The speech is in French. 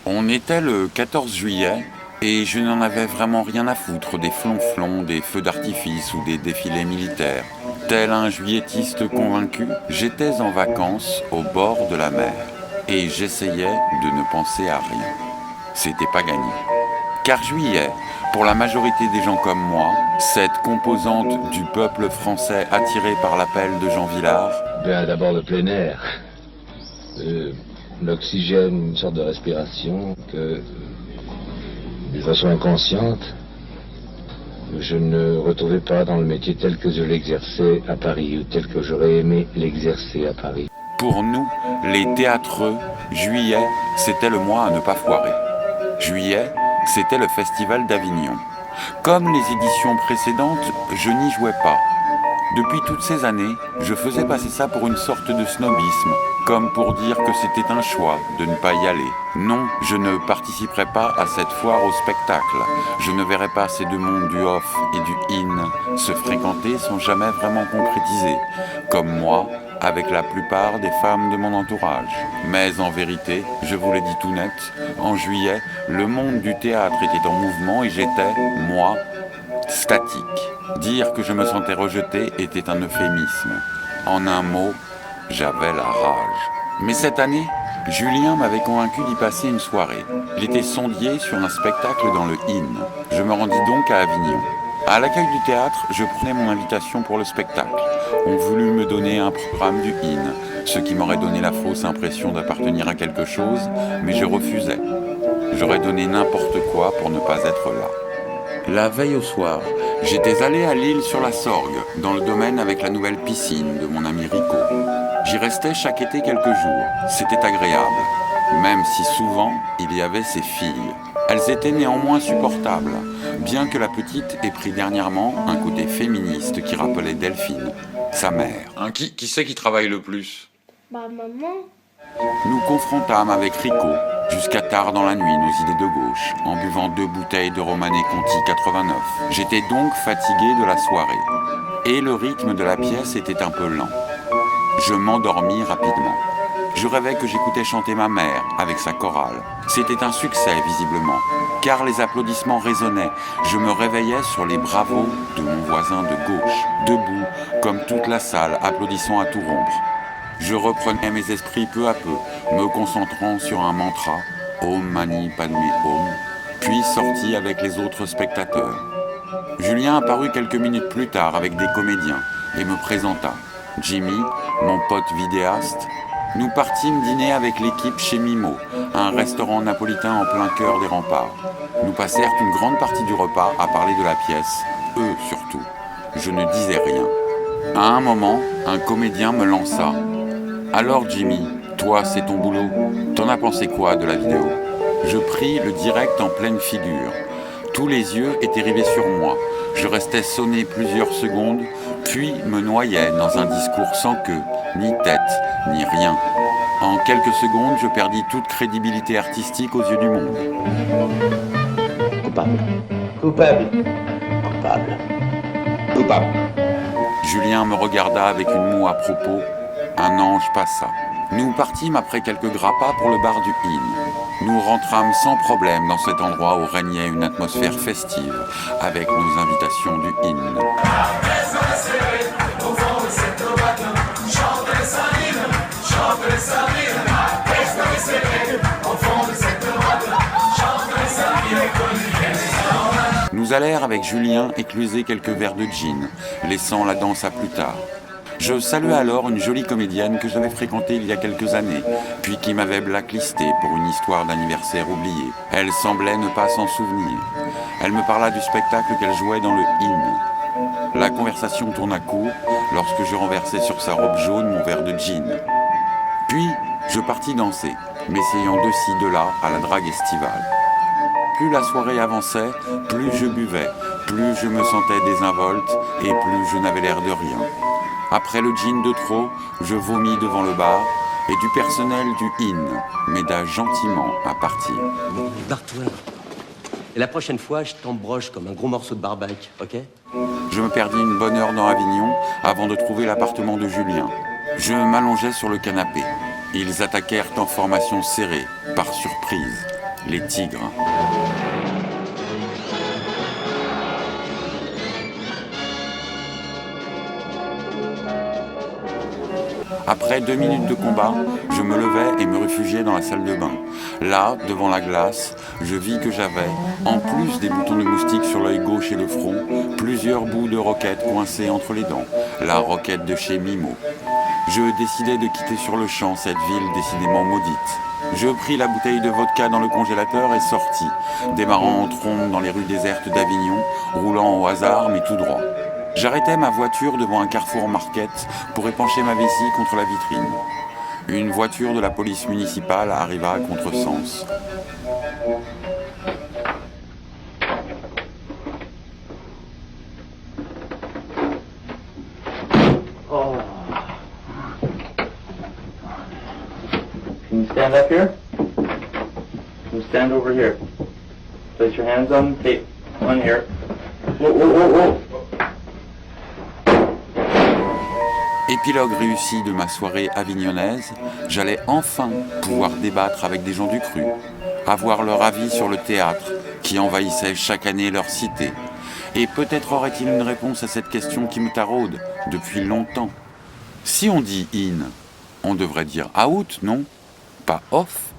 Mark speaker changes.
Speaker 1: On était le 14 juillet et je n'en avais vraiment rien à foutre des flonflons, des feux d'artifice ou des défilés militaires. Tel un juillettiste convaincu, j'étais en vacances au bord de la mer et j'essayais de ne penser à rien. C'était pas gagné. Car juillet, pour la majorité des gens comme moi, cette composante du peuple français attiré par l'appel de Jean Vilar,
Speaker 2: Bien, d'abord le plein air, l'oxygène, une sorte de respiration que, de façon inconsciente, je ne retrouvais pas dans le métier tel que je l'exerçais à Paris ou tel que j'aurais aimé l'exercer à Paris.
Speaker 1: pour nous, les théâtreux, juillet, c'était le mois à ne pas foirer. Juillet, c'était le festival d'Avignon. Comme les éditions précédentes, je n'y jouais pas. Depuis toutes ces années, je faisais passer ça pour une sorte de snobisme, comme pour dire que c'était un choix de ne pas y aller. Non, je ne participerai pas à cette foire au spectacle. Je ne verrai pas ces deux mondes du off et du in se fréquenter sans jamais vraiment concrétiser, comme moi, avec la plupart des femmes de mon entourage. Mais en vérité, je vous l'ai dit tout net, en juillet, le monde du théâtre était en mouvement et j'étais, moi, statique. Dire que je me sentais rejeté était un euphémisme. En un mot, j'avais la rage. Mais cette année, Julien m'avait convaincu d'y passer une soirée. Il était sondier sur un spectacle dans le IN. Je me rendis donc à Avignon. À l'accueil du théâtre, je prenais mon invitation pour le spectacle. On voulut me donner un programme du IN, ce qui m'aurait donné la fausse impression d'appartenir à quelque chose, mais je refusais. J'aurais donné n'importe quoi pour ne pas être là. La veille au soir, j'étais allé à l'île sur la Sorgue, dans le domaine avec la nouvelle piscine de mon ami Rico. J'y restais chaque été quelques jours. C'était agréable, même si souvent il y avait ces filles. Elles étaient néanmoins supportables, bien que la petite ait pris dernièrement un côté féministe qui rappelait Delphine, sa mère. Qui c'est qui travaille le plus ?
Speaker 3: Bah maman.
Speaker 1: Nous confrontâmes avec Rico, jusqu'à tard dans la nuit, nos idées de gauche, en buvant 2 bouteilles de Romanée Conti 89. J'étais donc fatigué de la soirée, et le rythme de la pièce était un peu lent. Je m'endormis rapidement. Je rêvais que j'écoutais chanter ma mère avec sa chorale. C'était un succès, visiblement, car les applaudissements résonnaient. Je me réveillais sur les bravos de mon voisin de gauche, debout, comme toute la salle, applaudissant à tout rompre. Je reprenais mes esprits peu à peu, me concentrant sur un mantra, Om Mani Padme Om, puis sorti avec les autres spectateurs. Julien apparut quelques minutes plus tard avec des comédiens et me présenta. Jimmy, mon pote vidéaste, nous partîmes dîner avec l'équipe chez Mimo, un restaurant napolitain en plein cœur des remparts. Nous passèrent une grande partie du repas à parler de la pièce, eux surtout. Je ne disais rien. À un moment, un comédien me lança. « Alors Jimmy, toi c'est ton boulot, t'en as pensé quoi de la vidéo ?» Je pris le direct en pleine figure. Tous les yeux étaient rivés sur moi. Je restais sonné plusieurs secondes, puis me noyais dans un discours sans queue, ni tête, ni rien. En quelques secondes, je perdis toute crédibilité artistique aux yeux du monde.
Speaker 2: Coupable. Coupable. Coupable. Coupable.
Speaker 1: Julien me regarda avec une moue à propos. Un ange passa. Nous partîmes après quelques grappas pour le bar du IN. Nous rentrâmes sans problème dans cet endroit où régnait une atmosphère festive, avec nos invitations du IN. Nous allèrent avec Julien écluser quelques verres de gin, laissant la danse à plus tard. Je saluai alors une jolie comédienne que j'avais fréquentée il y a quelques années, puis qui m'avait blacklisté pour une histoire d'anniversaire oubliée. Elle semblait ne pas s'en souvenir. Elle me parla du spectacle qu'elle jouait dans le IN. La conversation tourna court lorsque je renversai sur sa robe jaune mon verre de gin. Puis, je partis danser, m'essayant de ci, de là à la drague estivale. Plus la soirée avançait, plus je buvais, plus je me sentais désinvolte et plus je n'avais l'air de rien. Après le gin de trop, je vomis devant le bar et du personnel du IN m'aida gentiment à partir.
Speaker 4: Barre-toi. Et la prochaine fois, je t'embroche comme un gros morceau de barbac, ok?
Speaker 1: Je me perdis une bonne heure dans Avignon avant de trouver l'appartement de Julien. Je m'allongeai sur le canapé. Ils attaquèrent en formation serrée, par surprise. les tigres. Après 2 minutes de combat, je me levais et me réfugiais dans la salle de bain. Là, devant la glace, je vis que j'avais, en plus des boutons de moustique sur l'œil gauche et le front, plusieurs bouts de roquette coincés entre les dents. La roquette de chez Mimo. Je décidai de quitter sur le champ cette ville décidément maudite. Je pris la bouteille de vodka dans le congélateur et sortis, démarrant en trombe dans les rues désertes d'Avignon, roulant au hasard mais tout droit. J'arrêtai ma voiture devant un carrefour market pour épancher ma vessie contre la vitrine. Une voiture de la police municipale arriva à contresens.
Speaker 3: Oh. Can you stand up here? Can you stand over here? Place your hands on the tape. On here. Whoa, whoa, whoa, whoa.
Speaker 1: Épilogue réussi de ma soirée avignonnaise, j'allais enfin pouvoir débattre avec des gens du cru, avoir leur avis sur le théâtre qui envahissait chaque année leur cité. Et peut-être aurait-il une réponse à cette question qui me taraude depuis longtemps. Si on dit in, on devrait dire out, non? Pas off?